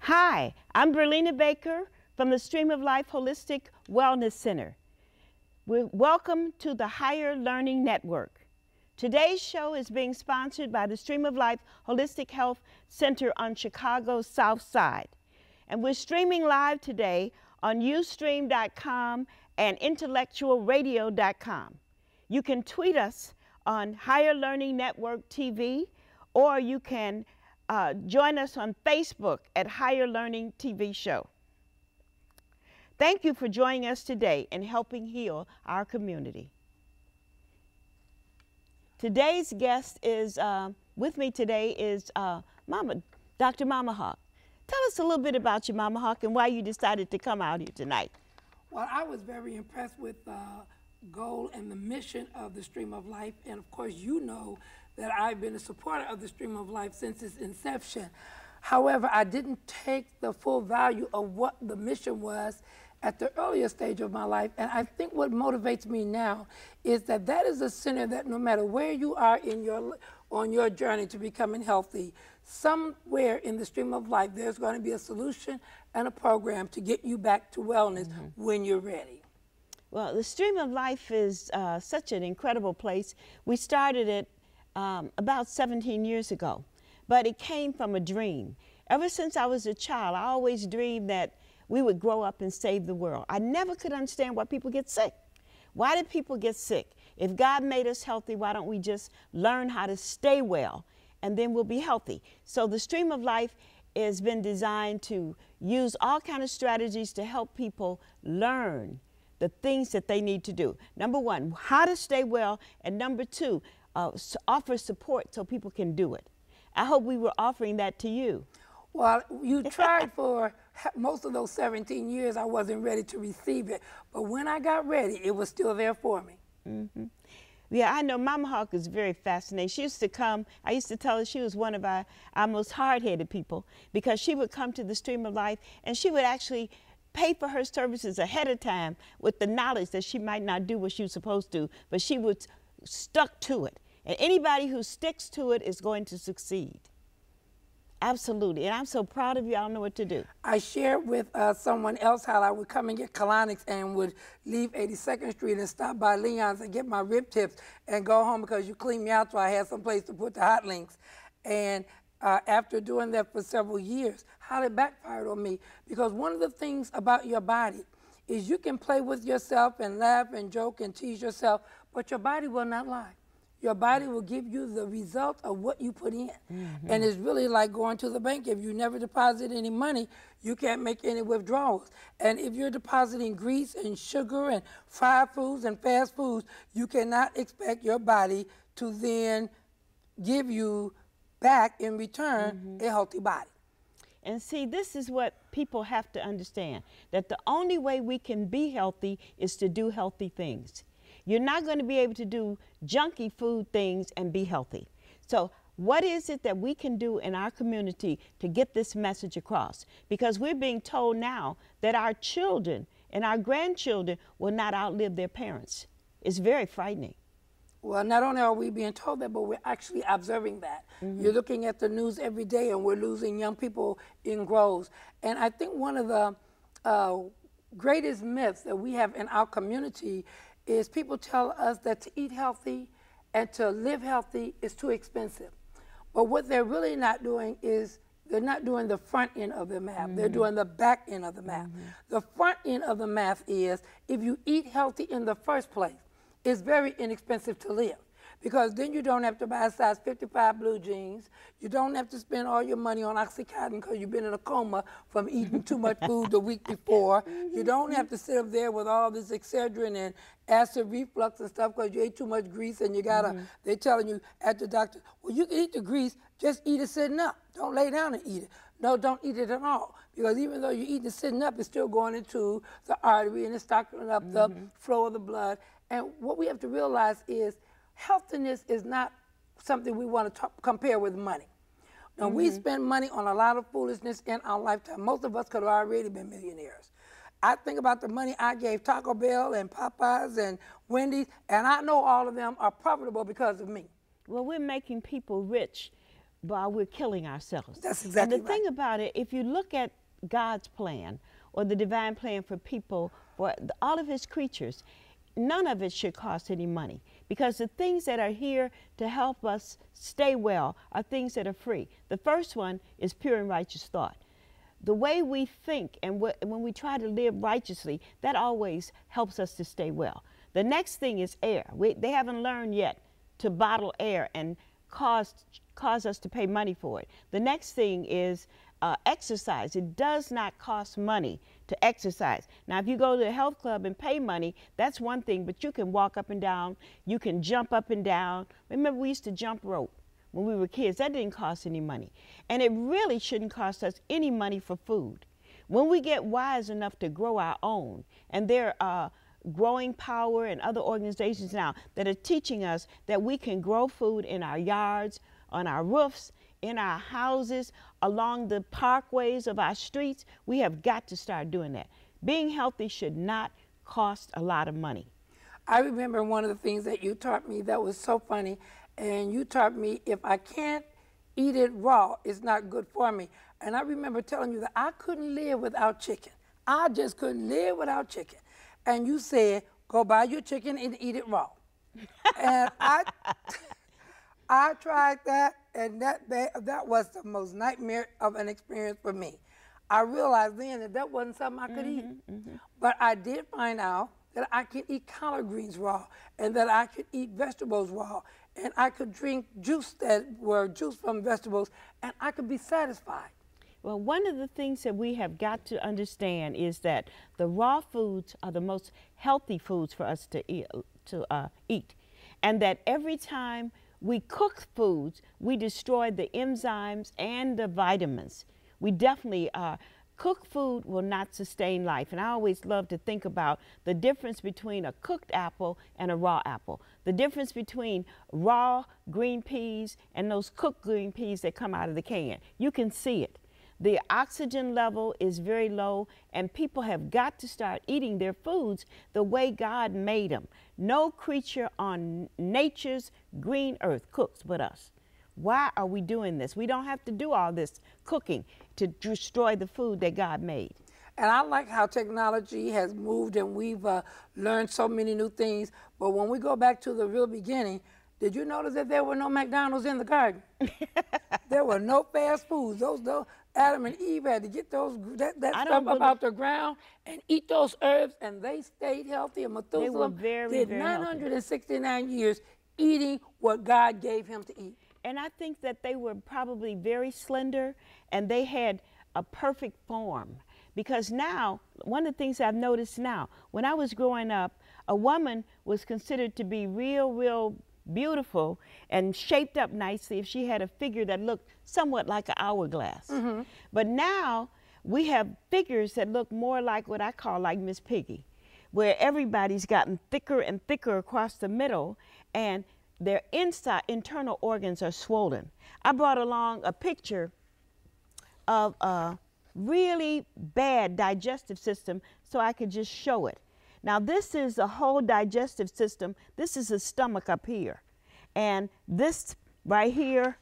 Hi, I'm Berlina Baker from the Stream of Life Holistic Wellness Center. Welcome to the Higher Learning Network. Today's show is being sponsored by the Stream of Life Holistic Health Center on Chicago's South Side. And we're streaming live today on ustream.com and intellectualradio.com. You can tweet us on Higher Learning Network TV, or you can join us on Facebook at Higher Learning TV Show. Thank you for joining us today and helping heal our community. Today's guest is, with me today is Dr. Momma Hawk. Tell us a little bit about you, Momma Hawk, and why you decided to come out here tonight. Well, I was very impressed with the goal and the mission of the Stream of Life, and of course you know that I've been a supporter of the Stream of Life since its inception. However, I didn't take the full value of what the mission was at the earlier stage of my life, and I think what motivates me now is that that is a center that no matter where you are in on your journey to becoming healthy, somewhere in the Stream of Life there's going to be a solution and a program to get you back to wellness when you're ready. Well, the Stream of Life is such an incredible place. We started it about 17 years ago, but it came from a dream. Ever since I was a child, I always dreamed that we would grow up and save the world. I never could understand why people get sick. Why do people get sick? If God made us healthy, why don't we just learn how to stay well, and then we'll be healthy? So the Stream of Life has been designed to use all kinds of strategies to help people learn the things that they need to do. Number one, how to stay well, and number two, offer support so people can do it. I hope we were offering that to you. Well, you tried for most of those 17 years. I wasn't ready to receive it, but when I got ready, it was still there for me. Yeah, I know Momma Hawk is very fascinating. She used to come, I used to tell her she was one of our most hard-headed people, because she would come to the Stream of Life and she would actually pay for her services ahead of time with the knowledge that she might not do what she was supposed to, but she was stuck to it. And anybody who sticks to it is going to succeed. Absolutely, and I'm so proud of you, I don't know what to do. I shared with someone else how I would come and get colonics and would leave 82nd Street and stop by Leon's and get my rib tips and go home because you cleaned me out so I had some place to put the hot links. And after doing that for several years, how it backfired on me, because one of the things about your body is you can play with yourself and laugh and joke and tease yourself, but your body will not lie. Your body will give you the result of what you put in. And it's really like going to the bank. If you never deposit any money, you can't make any withdrawals. And if you're depositing grease and sugar and fried foods and fast foods, you cannot expect your body to then give you back in return a healthy body. And see, this is what people have to understand, that the only way we can be healthy is to do healthy things. You're not going to be able to do junky food things and be healthy. So what is it that we can do in our community to get this message across? Because we're being told now that our children and our grandchildren will not outlive their parents. It's very frightening. Well, not only are we being told that, but we're actually observing that. You're looking at the news every day and we're losing young people in groves. And I think one of the greatest myths that we have in our community is people tell us that to eat healthy and to live healthy is too expensive. But what they're really not doing is they're not doing the front end of the math. They're doing the back end of the math. The front end of the math is if you eat healthy in the first place, it's very inexpensive to live, because then you don't have to buy a size 55 blue jeans. You don't have to spend all your money on Oxycontin because you've been in a coma from eating too much food the week before. You don't have to sit up there with all this Excedrin and acid reflux and stuff because you ate too much grease and you gotta, they're telling you at the doctor, well, you can eat the grease, just eat it sitting up. Don't lay down and eat it. No, don't eat it at all, because even though you eat it sitting up, it's still going into the artery and it's stocking up the flow of the blood. And what we have to realize is healthiness is not something we want to compare with money. Now, we spend money on a lot of foolishness in our lifetime. Most of us could have already been millionaires. I think about the money I gave Taco Bell and Popeyes and Wendy's, and I know all of them are profitable because of me. Well, we're making people rich while we're killing ourselves. That's exactly right. And the thing about it, if you look at God's plan or the divine plan for people, for all of his creatures, none of it should cost any money, because the things that are here to help us stay well are things that are free. The first one is pure and righteous thought. The way we think and when we try to live righteously, that always helps us to stay well. The next thing is air. They haven't learned yet to bottle air and cause us to pay money for it. The next thing is exercise. It does not cost money to exercise. Now, if you go to the health club and pay money, that's one thing, but you can walk up and down, you can jump up and down. Remember, we used to jump rope when we were kids. That didn't cost any money. And it really shouldn't cost us any money for food. When we get wise enough to grow our own, and there are Growing Power and other organizations now that are teaching us that we can grow food in our yards, on our roofs, in our houses, along the parkways of our streets, we have got to start doing that. Being healthy should not cost a lot of money. I remember one of the things that you taught me that was so funny, and you taught me if I can't eat it raw, it's not good for me. And I remember telling you that I couldn't live without chicken. I just couldn't live without chicken. And you said, go buy your chicken and eat it raw. And I tried that, and that was the most nightmare of an experience for me. I realized then that that wasn't something I could eat. But I did find out that I could eat collard greens raw, and that I could eat vegetables raw, and I could drink juice that were juice from vegetables, and I could be satisfied. Well, one of the things that we have got to understand is that the raw foods are the most healthy foods for us to eat. And that every time we cook foods, we destroy the enzymes and the vitamins. We definitely cooked food will not sustain life. And I always love to think about the difference between a cooked apple and a raw apple. The difference between raw green peas and those cooked green peas that come out of the can. You can see it. The oxygen level is very low, and people have got to start eating their foods the way God made them. No creature on nature's green earth cooks but us. Why are we doing this? We don't have to do all this cooking to destroy the food that God made. And I like how technology has moved, and we've learned so many new things. But when we go back to the real beginning, did you notice that there were no McDonald's in the garden? There were no fast foods. Those Adam and Eve had to get that stuff up out the ground and eat those herbs, and they stayed healthy. And Methuselah did 969 years eating what God gave him to eat. And I think that they were probably very slender, and they had a perfect form. Because now, one of the things I've noticed now, when I was growing up, a woman was considered to be real beautiful and shaped up nicely if she had a figure that looked somewhat like an hourglass. But now we have figures that look more like what I call like Miss Piggy, where everybody's gotten thicker and thicker across the middle, and their internal organs are swollen. I brought along a picture of a really bad digestive system so I could just show it. Now, this is the whole digestive system. This is the stomach up here. And this right here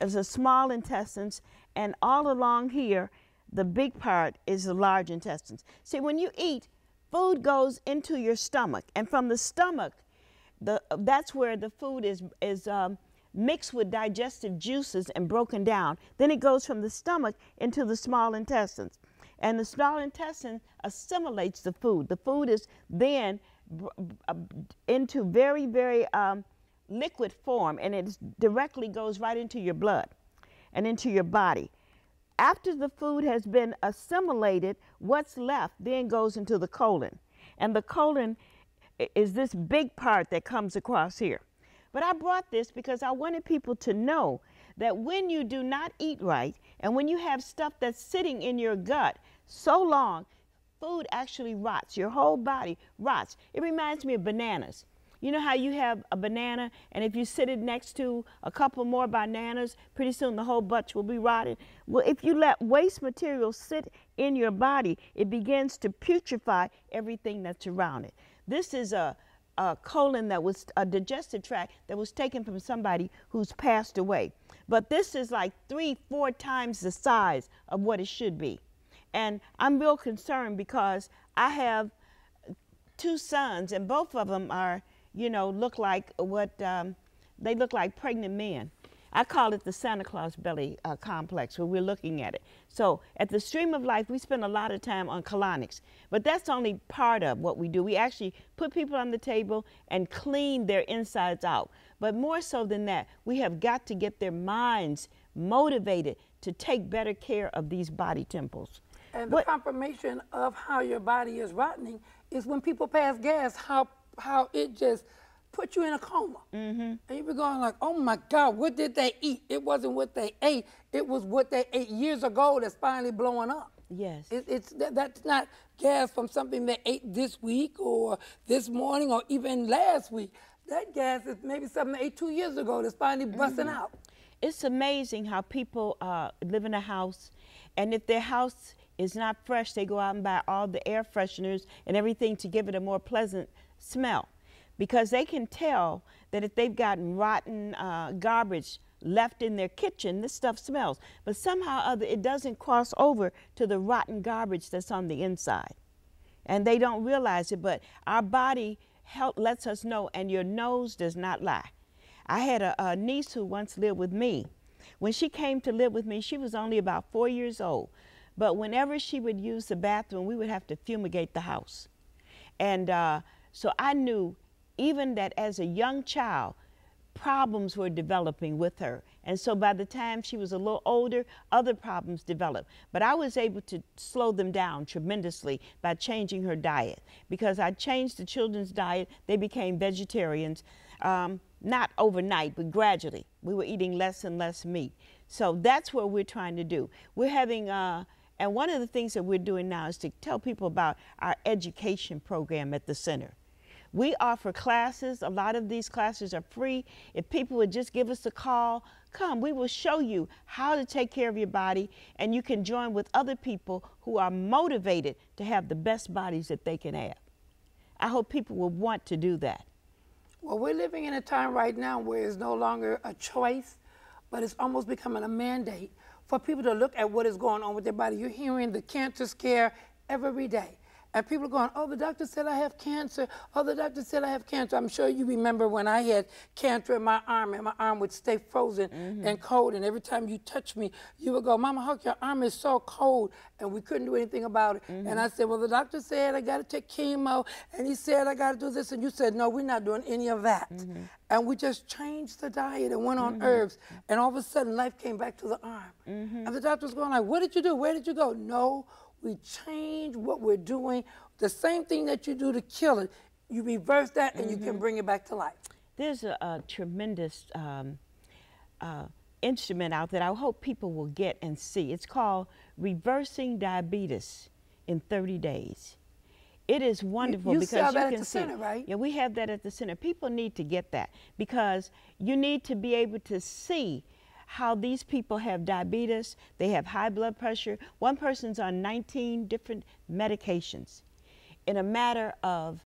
is the small intestines. And all along here, the big part is the large intestines. See, when you eat, food goes into your stomach. And from the stomach, that's where the food is mixed with digestive juices and broken down. Then it goes from the stomach into the small intestines. And the small intestine assimilates the food. The food is then into very liquid form, and it directly goes right into your blood and into your body. After the food has been assimilated, what's left then goes into the colon. And the colon is this big part that comes across here. But I brought this because I wanted people to know that when you do not eat right, and when you have stuff that's sitting in your gut so long, food actually rots. Your whole body rots. It reminds me of bananas. You know how you have a banana, and if you sit it next to a couple more bananas, pretty soon the whole bunch will be rotted? Well, if you let waste material sit in your body, it begins to putrefy everything that's around it. This is a a colon that was a digestive tract that was taken from somebody who's passed away. But this is like 3-4 times the size of what it should be. And I'm real concerned because I have 2 sons, and both of them are, you know, look like what, they look like pregnant men. I call it the Santa Claus belly complex, where we're looking at it. So at the Stream of Life, we spend a lot of time on colonics, but that's only part of what we do. We actually put people on the table and clean their insides out. But more so than that, we have got to get their minds motivated to take better care of these body temples. And the confirmation of how your body is rotting is when people pass gas, how it just put you in a coma. And you be going like, oh my God, what did they eat? It wasn't what they ate. It was what they ate years ago that's finally blowing up. Yes. That's not gas from something they ate this week or this morning or even last week. That gas is maybe something they ate 2 years ago that's finally busting out. It's amazing how people live in a house, and if their house is not fresh, they go out and buy all the air fresheners and everything to give it a more pleasant smell. Because they can tell that if they've gotten rotten garbage left in their kitchen, this stuff smells. But somehow or other, it doesn't cross over to the rotten garbage that's on the inside. And they don't realize it, but our body lets us know, and your nose does not lie. I had a niece who once lived with me. When she came to live with me, she was only about 4 years old. But whenever she would use the bathroom, we would have to fumigate the house. And so I knew even that as a young child, problems were developing with her. And so by the time she was a little older, other problems developed. But I was able to slow them down tremendously by changing her diet. Because I changed the children's diet, they became vegetarians, not overnight, but gradually. We were eating less and less meat. So that's what we're trying to do. We're having, and one of the things that we're doing now is to tell people about our education program at the center. We offer classes. A lot of these classes are free. If people would just give us a call, come, we will show you how to take care of your body, and you can join with other people who are motivated to have the best bodies that they can have. I hope people will want to do that. Well, we're living in a time right now where it's no longer a choice, but it's almost becoming a mandate for people to look at what is going on with their body. You're hearing the cancer scare every day. And people are going, oh, the doctor said I have cancer. Oh, the doctor said I have cancer. I'm sure you remember when I had cancer in my arm, and my arm would stay frozen and cold. And every time you touch me, you would go, Mama Huck, your arm is so cold. And we couldn't do anything about it. And I said, well, the doctor said I got to take chemo. And he said I got to do this. And you said, no, we're not doing any of that. And we just changed the diet and went on herbs. And all of a sudden, life came back to the arm. And the doctor was going like, what did you do? Where did you go? No. We change what we're doing. The same thing that you do to kill it, you reverse that and you can bring it back to life. There's a tremendous instrument out that I hope people will get and see. It's called Reversing Diabetes in 30 Days. It is wonderful you because sell you that can at the see. center, right? Yeah, we have that at the center. People need to get that because you need to be able to see how these people have diabetes, they have high blood pressure. One person's on 19 different medications. In a matter of